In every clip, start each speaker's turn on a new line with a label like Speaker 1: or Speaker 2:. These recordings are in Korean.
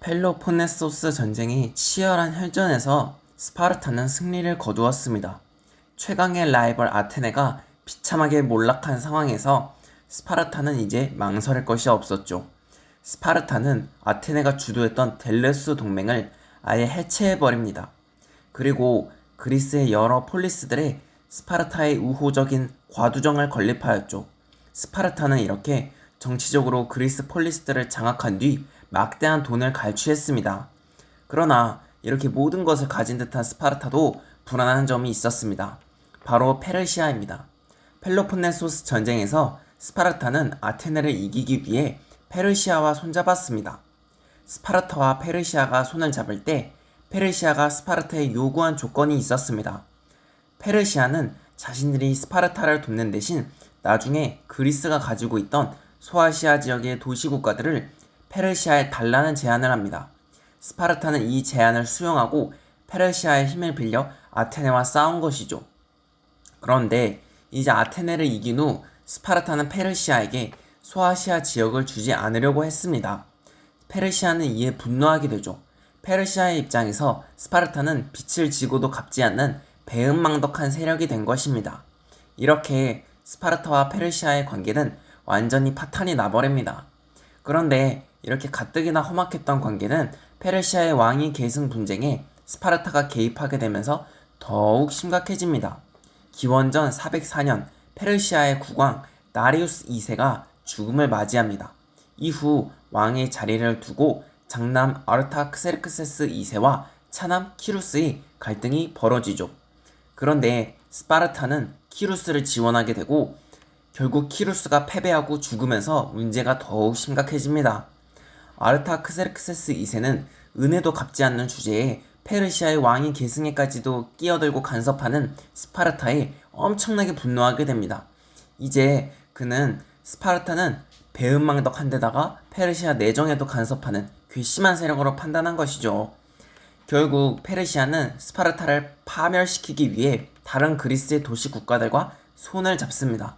Speaker 1: 펠로폰네소스 전쟁이 치열한 혈전에서 스파르타는 승리를 거두었습니다. 최강의 라이벌 아테네가 비참하게 몰락한 상황에서 스파르타는 이제 망설일 것이 없었죠. 스파르타는 아테네가 주도했던 델레스 동맹을 아예 해체해버립니다. 그리고 그리스의 여러 폴리스들의 스파르타의 우호적인 과두정을 건립하였죠. 스파르타는 이렇게 정치적으로 그리스 폴리스들을 장악한 뒤 막대한 돈을 갈취했습니다. 그러나 이렇게 모든 것을 가진 듯한 스파르타도 불안한 점이 있었습니다. 바로 페르시아입니다. 펠로폰네소스 전쟁에서 스파르타는 아테네를 이기기 위해 페르시아와 손잡았습니다. 스파르타와 페르시아가 손을 잡을 때 페르시아가 스파르타에 요구한 조건이 있었습니다. 페르시아는 자신들이 스파르타를 돕는 대신 나중에 그리스가 가지고 있던 소아시아 지역의 도시국가들을 페르시아에 달라는 제안을 합니다. 스파르타는 이 제안을 수용하고 페르시아의 힘을 빌려 아테네와 싸운 것이죠. 그런데 이제 아테네를 이긴 후 스파르타는 페르시아에게 소아시아 지역을 주지 않으려고 했습니다. 페르시아는 이에 분노하게 되죠. 페르시아의 입장에서 스파르타는 빛을 지고도 갚지 않는 배은망덕한 세력이 된 것입니다. 이렇게 스파르타와 페르시아의 관계는 완전히 파탄이 나버립니다. 그런데 이렇게 가뜩이나 험악했던 관계는 페르시아의 왕위 계승 분쟁에 스파르타가 개입하게 되면서 더욱 심각해집니다. 기원전 404년 페르시아의 국왕 다리우스 2세가 죽음을 맞이합니다. 이후 왕의 자리를 두고 장남 아르타크세르크세스 2세와 차남 키루스의 갈등이 벌어지죠. 그런데 스파르타는 키루스를 지원하게 되고 결국 키루스가 패배하고 죽으면서 문제가 더욱 심각해집니다. 아르타크세르크세스 2세는 은혜도 갚지 않는 주제에 페르시아의 왕위 계승에까지도 끼어들고 간섭하는 스파르타에 엄청나게 분노하게 됩니다. 이제 그는 스파르타는 배은망덕한 데다가 페르시아 내정에도 간섭하는 괘씸한 세력으로 판단한 것이죠. 결국 페르시아는 스파르타를 파멸시키기 위해 다른 그리스의 도시 국가들과 손을 잡습니다.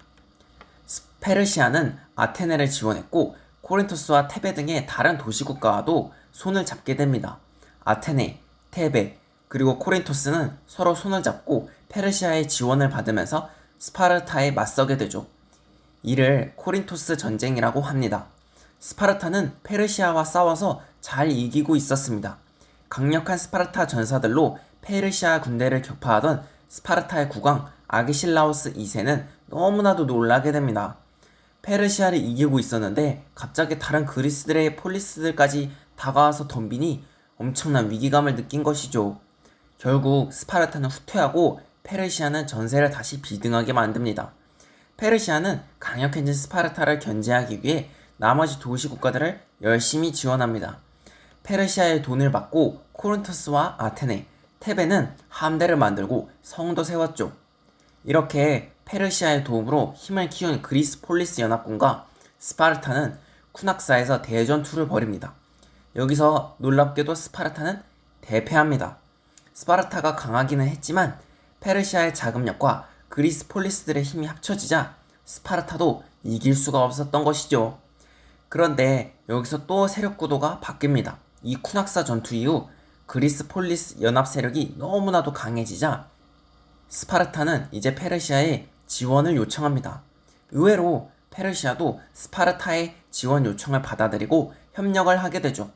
Speaker 1: 페르시아는 아테네를 지원했고 코린토스와 테베 등의 다른 도시국가와도 손을 잡게 됩니다. 아테네, 테베, 그리고 코린토스는 서로 손을 잡고 페르시아의 지원을 받으면서 스파르타에 맞서게 되죠. 이를 코린토스 전쟁이라고 합니다. 스파르타는 페르시아와 싸워서 잘 이기고 있었습니다. 강력한 스파르타 전사들로 페르시아 군대를 격파하던 스파르타의 국왕 아기실라우스 2세는 너무나도 놀라게 됩니다. 페르시아를 이기고 있었는데 갑자기 다른 그리스들의 폴리스들까지 다가와서 덤비니 엄청난 위기감을 느낀 것이죠. 결국 스파르타는 후퇴하고 페르시아는 전세를 다시 비등하게 만듭니다. 페르시아는 강력해진 스파르타를 견제하기 위해 나머지 도시 국가들을 열심히 지원합니다. 페르시아의 돈을 받고 코린토스와 아테네, 테베는 함대를 만들고 성도 세웠죠. 이렇게 페르시아의 도움으로 힘을 키운 그리스 폴리스 연합군과 스파르타는 쿠낙사에서 대전투를 벌입니다. 여기서 놀랍게도 스파르타는 대패합니다. 스파르타가 강하기는 했지만 페르시아의 자금력과 그리스 폴리스들의 힘이 합쳐지자 스파르타도 이길 수가 없었던 것이죠. 그런데 여기서 또 세력 구도가 바뀝니다. 이 쿠낙사 전투 이후 그리스 폴리스 연합 세력이 너무나도 강해지자 스파르타는 이제 페르시아에 지원을 요청합니다. 의외로 페르시아도 스파르타의 지원 요청을 받아들이고 협력을 하게 되죠.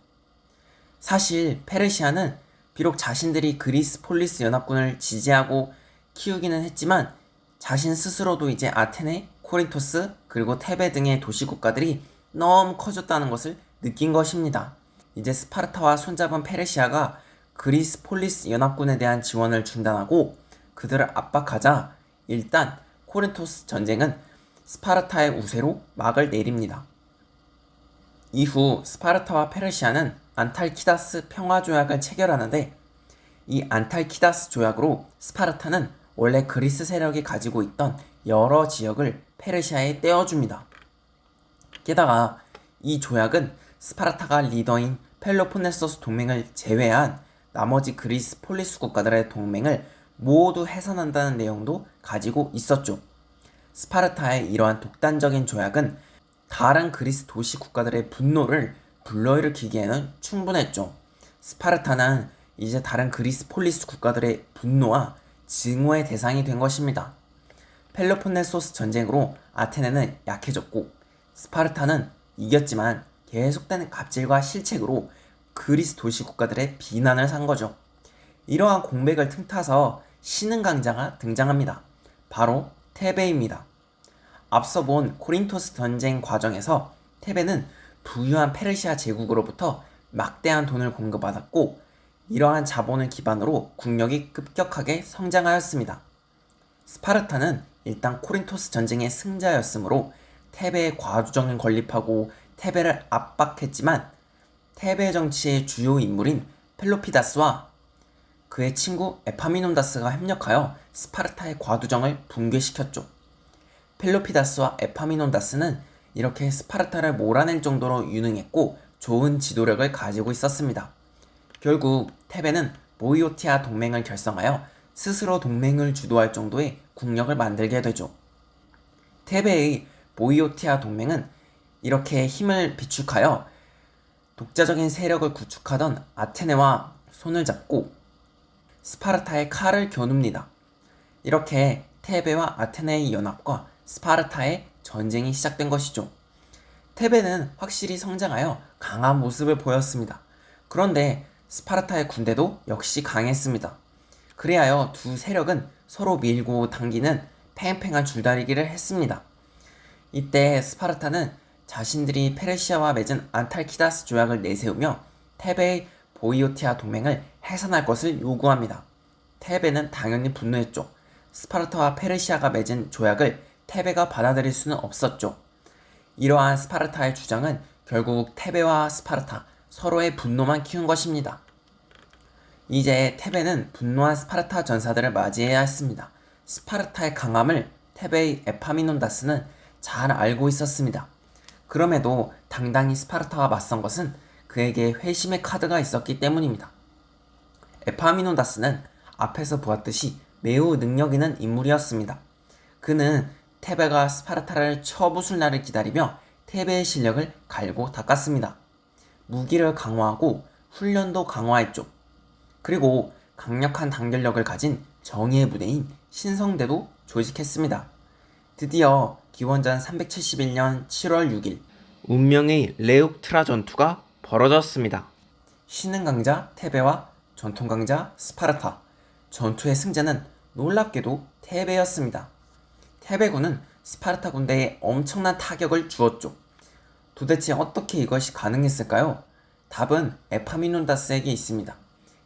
Speaker 1: 사실 페르시아는 비록 자신들이 그리스 폴리스 연합군을 지지하고 키우기는 했지만 자신 스스로도 이제 아테네, 코린토스, 그리고 테베 등의 도시 국가들이 너무 커졌다는 것을 느낀 것입니다. 이제 스파르타와 손잡은 페르시아가 그리스 폴리스 연합군에 대한 지원을 중단하고 그들을 압박하자 일단 코린토스 전쟁은 스파르타의 우세로 막을 내립니다. 이후 스파르타와 페르시아는 안탈키다스 평화조약을 체결하는데 이 안탈키다스 조약으로 스파르타는 원래 그리스 세력이 가지고 있던 여러 지역을 페르시아에 떼어줍니다. 게다가 이 조약은 스파르타가 리더인 펠로폰네소스 동맹을 제외한 나머지 그리스 폴리스 국가들의 동맹을 모두 해산한다는 내용도 가지고 있었죠. 스파르타의 이러한 독단적인 조약은 다른 그리스 도시 국가들의 분노를 불러일으키기에는 충분했죠. 스파르타는 이제 다른 그리스 폴리스 국가들의 분노와 증오의 대상이 된 것입니다. 펠로폰네소스 전쟁으로 아테네는 약해졌고 스파르타는 이겼지만 계속되는 갑질과 실책으로 그리스 도시 국가들의 비난을 산 거죠. 이러한 공백을 틈타서 신흥 강자가 등장합니다. 바로 테베입니다. 앞서 본 코린토스 전쟁 과정에서 테베는 부유한 페르시아 제국으로부터 막대한 돈을 공급받았고 이러한 자본을 기반으로 국력이 급격하게 성장하였습니다. 스파르타는 일단 코린토스 전쟁의 승자였으므로 테베에 과주정을 건립하고 테베를 압박했지만 테베 정치의 주요 인물인 펠로피다스와 그의 친구 에파미논다스가 협력하여 스파르타의 과두정을 붕괴시켰죠. 펠로피다스와 에파미논다스는 이렇게 스파르타를 몰아낼 정도로 유능했고 좋은 지도력을 가지고 있었습니다. 결국 테베는 보이오티아 동맹을 결성하여 스스로 동맹을 주도할 정도의 국력을 만들게 되죠. 테베의 보이오티아 동맹은 이렇게 힘을 비축하여 독자적인 세력을 구축하던 아테네와 손을 잡고 스파르타의 칼을 겨눕니다. 이렇게 테베와 아테네의 연합과 스파르타의 전쟁이 시작된 것이죠. 테베는 확실히 성장하여 강한 모습을 보였습니다. 그런데 스파르타의 군대도 역시 강했습니다. 그리하여 두 세력은 서로 밀고 당기는 팽팽한 줄다리기를 했습니다. 이때 스파르타는 자신들이 페르시아와 맺은 안탈키다스 조약을 내세우며 테베의 보이오티아 동맹을 해산할 것을 요구합니다. 테베는 당연히 분노했죠. 스파르타와 페르시아가 맺은 조약을 테베가 받아들일 수는 없었죠. 이러한 스파르타의 주장은 결국 테베와 스파르타 서로의 분노만 키운 것입니다. 이제 테베는 분노한 스파르타 전사들을 맞이해야 했습니다. 스파르타의 강함을 테베의 에파미논다스는 잘 알고 있었습니다. 그럼에도 당당히 스파르타와 맞선 것은 그에게 회심의 카드가 있었기 때문입니다. 에파미논다스는 앞에서 보았듯이 매우 능력 있는 인물이었습니다. 그는 테베가 스파르타를 쳐부술 날을 기다리며 테베의 실력을 갈고 닦았습니다. 무기를 강화하고 훈련도 강화했죠. 그리고 강력한 단결력을 가진 정의의 부대인 신성대도 조직했습니다. 드디어 기원전 371년 7월 6일 운명의 레욱트라 전투가 벌어졌습니다. 신흥 강자 테베와 전통 강자 스파르타. 전투의 승자는 놀랍게도 테베였습니다. 테베군은 스파르타 군대에 엄청난 타격을 주었죠. 도대체 어떻게 이것이 가능했을까요? 답은 에파미논다스에게 있습니다.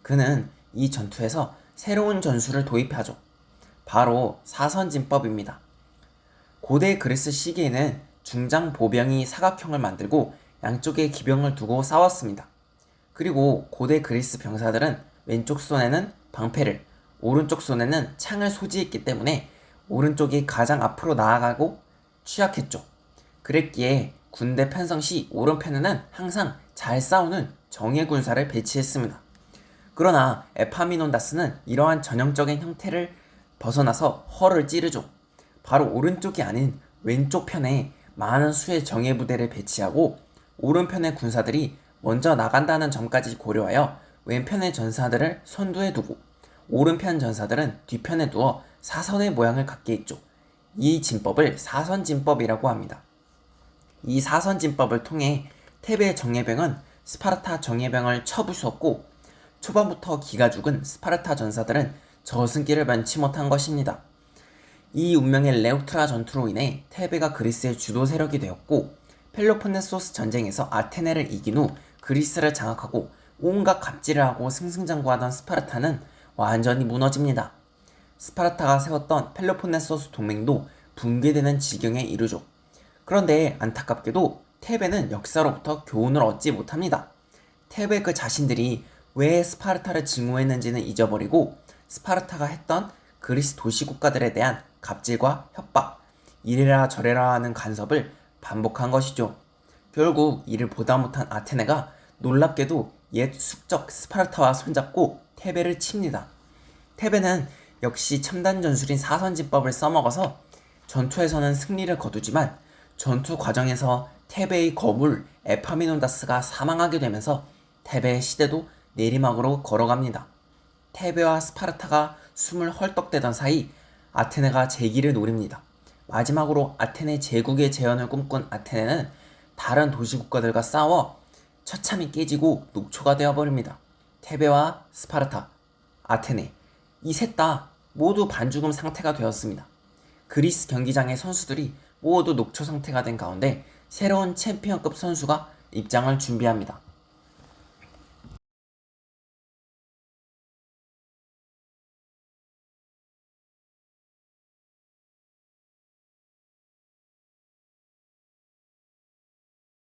Speaker 1: 그는 이 전투에서 새로운 전술을 도입하죠. 바로 사선진법입니다. 고대 그리스 시기에는 중장 보병이 사각형을 만들고 양쪽에 기병을 두고 싸웠습니다. 그리고 고대 그리스 병사들은 왼쪽 손에는 방패를, 오른쪽 손에는 창을 소지했기 때문에 오른쪽이 가장 앞으로 나아가고 취약했죠. 그랬기에 군대 편성 시 오른편에는 항상 잘 싸우는 정예 군사를 배치했습니다. 그러나 에파미논다스는 이러한 전형적인 형태를 벗어나서 허를 찌르죠. 바로 오른쪽이 아닌 왼쪽 편에 많은 수의 정예 부대를 배치하고 오른편의 군사들이 먼저 나간다는 점까지 고려하여 왼편의 전사들을 선두에 두고 오른편 전사들은 뒤편에 두어 사선의 모양을 갖게 했죠. 이 진법을 사선진법이라고 합니다. 이 사선진법을 통해 테베 정예병은 스파르타 정예병을 쳐부수었고 초반부터 기가 죽은 스파르타 전사들은 저승길을 면치 못한 것입니다. 이 운명의 레욱트라 전투로 인해 테베가 그리스의 주도 세력이 되었고 펠로폰네소스 전쟁에서 아테네를 이긴 후 그리스를 장악하고 온갖 갑질을 하고 승승장구하던 스파르타는 완전히 무너집니다. 스파르타가 세웠던 펠로폰네소스 동맹도 붕괴되는 지경에 이르죠. 그런데 안타깝게도 테베는 역사로부터 교훈을 얻지 못합니다. 테베 그 자신들이 왜 스파르타를 증오했는지는 잊어버리고 스파르타가 했던 그리스 도시 국가들에 대한 갑질과 협박, 이래라 저래라 하는 간섭을 반복한 것이죠. 결국 이를 보다 못한 아테네가 놀랍게도 옛 숙적 스파르타와 손잡고 테베를 칩니다. 테베는 역시 첨단 전술인 사선진법을 써먹어서 전투에서는 승리를 거두지만 전투 과정에서 테베의 거물 에파미논다스가 사망하게 되면서 테베의 시대도 내리막으로 걸어갑니다. 테베와 스파르타가 숨을 헐떡대던 사이 아테네가 재기를 노립니다. 마지막으로 아테네 제국의 재현을 꿈꾼 아테네는 다른 도시국가들과 싸워 처참히 깨지고 녹초가 되어버립니다. 테베와 스파르타, 아테네 이 셋 다 모두 반죽음 상태가 되었습니다. 그리스 경기장의 선수들이 모두 녹초 상태가 된 가운데 새로운 챔피언급 선수가 입장을 준비합니다.